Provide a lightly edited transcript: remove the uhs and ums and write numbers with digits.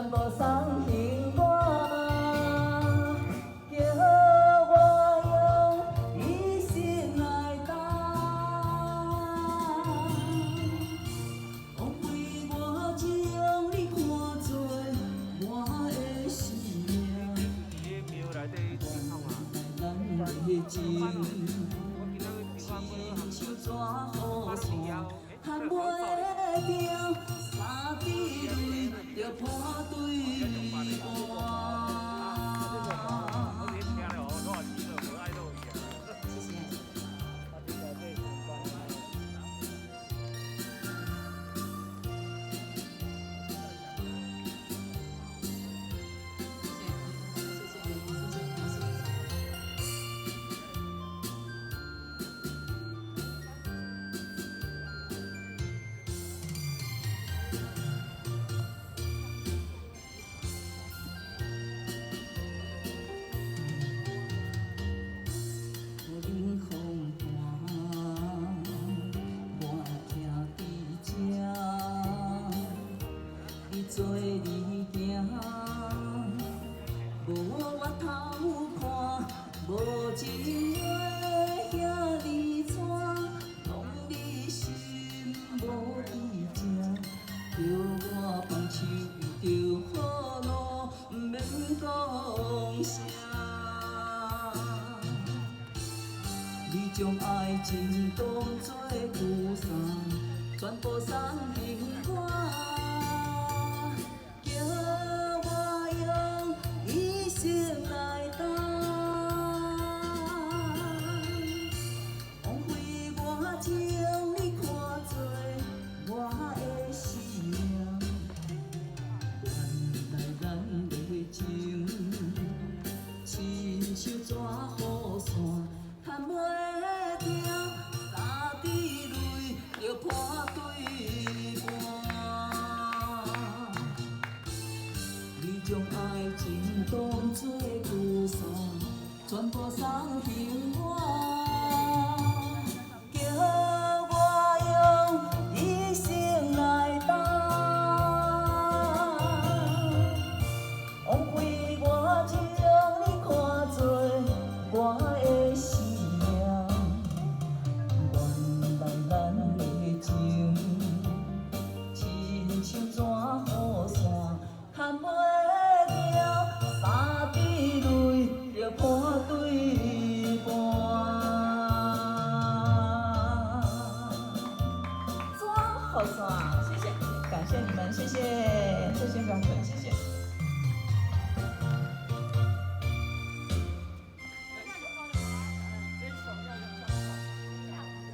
全部送幸我，叫我用一生来等。枉费我将你看作我的生命，咱的情，亲像纸雨伞，含袂着，三滴泪就破对半。做你行，无我头看，无情话遐尼惨，拢你心无意正，叫我放手就好咯，毋免讲啥。你将爱情当作雨伞，全部送幸我。像纸雨伞，含袂着，三滴泪就破对半。你将爱情当作雨伞，全部送幸我，叫我用一生来等。枉费我将你看作我的生命，原来咱的情，亲像纸雨伞，含袂着，三滴泪就破对半。纸雨伞，谢谢，感谢你们，谢谢。